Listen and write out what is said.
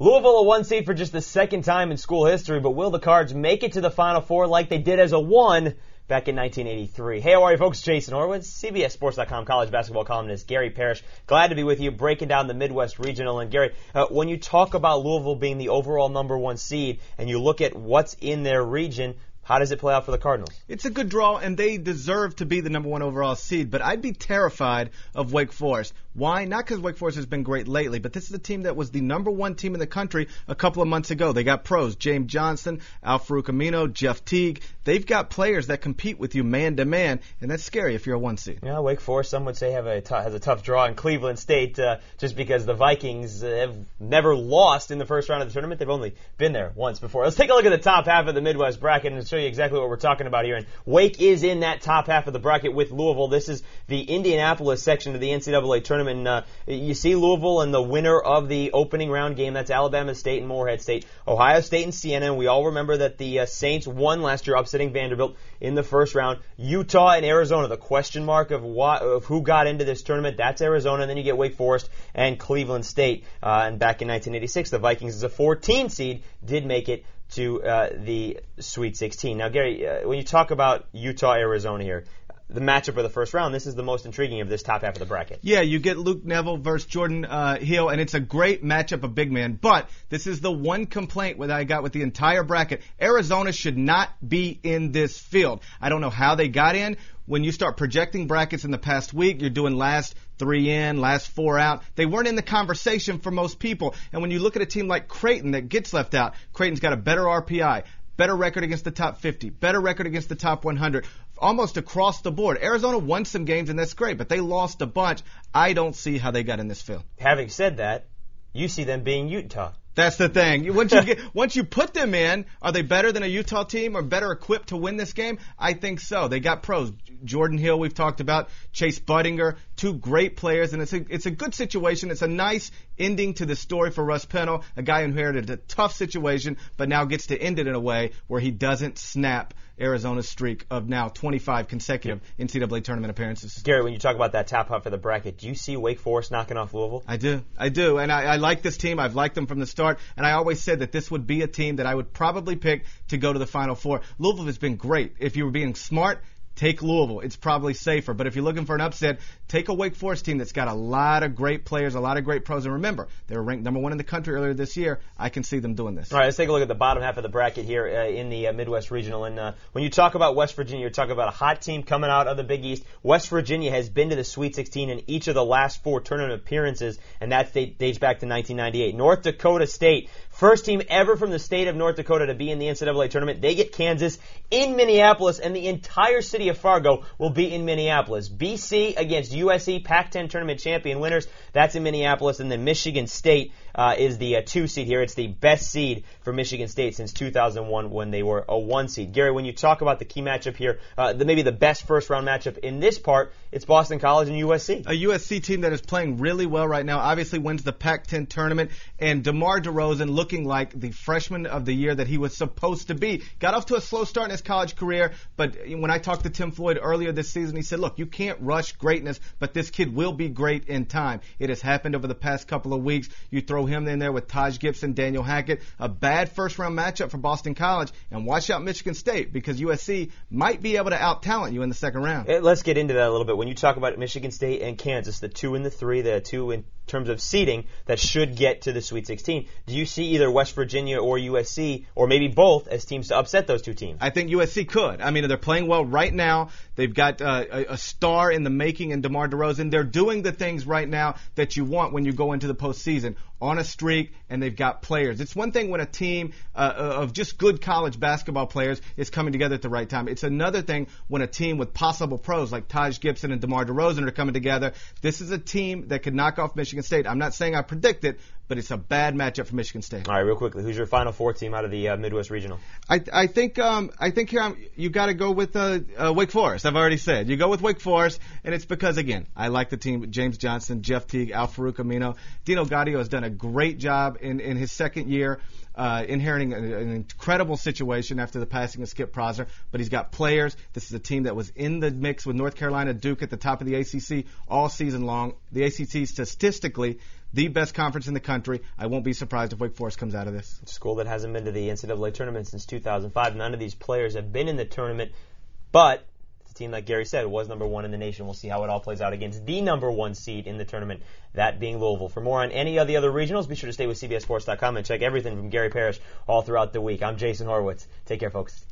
Louisville a 1 seed for just the second time in school history, but will the Cards make it to the Final Four like they did as a 1 back in 1983? Hey, how are you folks? Jason Horowitz, CBSSports.com college basketball columnist Gary Parrish. Glad to be with you, breaking down the Midwest Regional. And Gary, when you talk about Louisville being the overall number 1 seed and you look at what's in their region, how does it play out for the Cardinals? It's a good draw, and they deserve to be the number 1 overall seed, but I'd be terrified of Wake Forest. Why? Not because Wake Forest has been great lately, but this is a team that was the number 1 team in the country a couple of months ago. They got pros, James Johnson, Al-Farouq Amino, Jeff Teague. They've got players that compete with you man to man, and that's scary if you're a 1 seed. Yeah, Wake Forest, some would say, has a tough draw in Cleveland State just because the Vikings have never lost in the first round of the tournament. They've only been there once before. Let's take a look at the top half of the Midwest bracket and show you exactly what we're talking about here. And Wake is in that top half of the bracket with Louisville. This is the Indianapolis section of the NCAA Tournament. And, you see Louisville and the winner of the opening round game. That's Alabama State and Morehead State. Ohio State and Siena. And we all remember that the Saints won last year, upsetting Vanderbilt in the first round. Utah and Arizona, the question mark of who got into this tournament, that's Arizona. And then you get Wake Forest and Cleveland State. And back in 1986, the Vikings as a 14 seed did make it to the Sweet 16. Now, Gary, when you talk about Utah, Arizona here, the matchup of the first round, this is the most intriguing of this top half of the bracket. Yeah, you get Luke Neville versus Jordan Hill, and it's a great matchup of big men. But this is the one complaint that I got with the entire bracket. Arizona should not be in this field. I don't know how they got in. When you start projecting brackets in the past week, you're doing last 3 in, last 4 out. They weren't in the conversation for most people. And when you look at a team like Creighton that gets left out, Creighton's got a better RPI, better record against the top 50, better record against the top 100, almost across the board. Arizona won some games, and that's great, but they lost a bunch. I don't see how they got in this field. Having said that, you see them being Utah. That's the thing. Once you put them in, are they better than a Utah team or better equipped to win this game? I think so. They got pros. Jordan Hill, we've talked about, Chase Budinger, 2 great players, and it's a good situation. It's a nice ending to the story for Russ Pennell, a guy who inherited a tough situation, but now gets to end it in a way where he doesn't snap Arizona's streak of now 25 consecutive NCAA tournament appearances. Gary, when you talk about that top half of the bracket, do you see Wake Forest knocking off Louisville? I do, and I like this team. I've liked them from the start, and I always said that this would be a team that I would probably pick to go to the Final Four. Louisville has been great. If you were being smart, take Louisville. It's probably safer. But if you're looking for an upset, take a Wake Forest team that's got a lot of great players, a lot of great pros. And remember, they were ranked number 1 in the country earlier this year. I can see them doing this. All right, let's take a look at the bottom half of the bracket here in the Midwest Regional. And when you talk about West Virginia, you're talking about a hot team coming out of the Big East. West Virginia has been to the Sweet 16 in each of the last 4 tournament appearances, and that dates back to 1998. North Dakota State, first team ever from the state of North Dakota to be in the NCAA tournament. They get Kansas in Minneapolis, and the entire city of Fargo will be in Minneapolis. BC against USC, Pac-10 tournament champion winners. That's in Minneapolis. And then Michigan State is the 2 seed here. It's the best seed for Michigan State since 2001 when they were a 1 seed. Gary, when you talk about the key matchup here, maybe the best first-round matchup in this part, it's Boston College and USC. A USC team that is playing really well right now, obviously wins the Pac-10 tournament, and DeMar DeRozan looking like the freshman of the year that he was supposed to be. Got off to a slow start in his college career, but when I talked to Tim Floyd earlier this season, he said, look, you can't rush greatness, but this kid will be great in time. It has happened over the past couple of weeks. You throw him in there with Taj Gibson, Daniel Hackett, a bad first-round matchup for Boston College, and watch out Michigan State, because USC might be able to out-talent you in the second round. Let's get into that a little bit. When you talk about Michigan State and Kansas, the 2 and the 3, the 2 in terms of seeding that should get to the Sweet 16, do you see either West Virginia or USC, or maybe both, as teams to upset those 2 teams? I think USC could. I mean, they're playing well right now. They've got a star in the making in DeMar DeRozan. They're doing the things right now that you want when you go into the postseason, on a streak, and they've got players. It's one thing when a team of just good college basketball players is coming together at the right time. It's another thing when a team with possible pros like Taj Gibson and DeMar DeRozan are coming together. This is a team that could knock off Michigan State. I'm not saying I predict it, but it's a bad matchup for Michigan State. All right, real quickly, who's your Final Four team out of the Midwest Regional? I think here you got to go with Wake Forest. I've already said you go with Wake Forest, and it's because again I like the team with James Johnson, Jeff Teague, Al-Farouq Amino. Dino Gaudio has done a great job in his second year, inheriting an incredible situation after the passing of Skip Prosser. But he's got players. This is a team that was in the mix with North Carolina, Duke at the top of the ACC all season long. The ACC statistically the best conference in the country. I won't be surprised if Wake Forest comes out of this. It's a school that hasn't been to the NCAA tournament since 2005. None of these players have been in the tournament, but it's a team, like Gary said, was number one in the nation. We'll see how it all plays out against the number one seed in the tournament, that being Louisville. For more on any of the other regionals, be sure to stay with CBSSports.com and check everything from Gary Parrish all throughout the week. I'm Jason Horowitz. Take care, folks.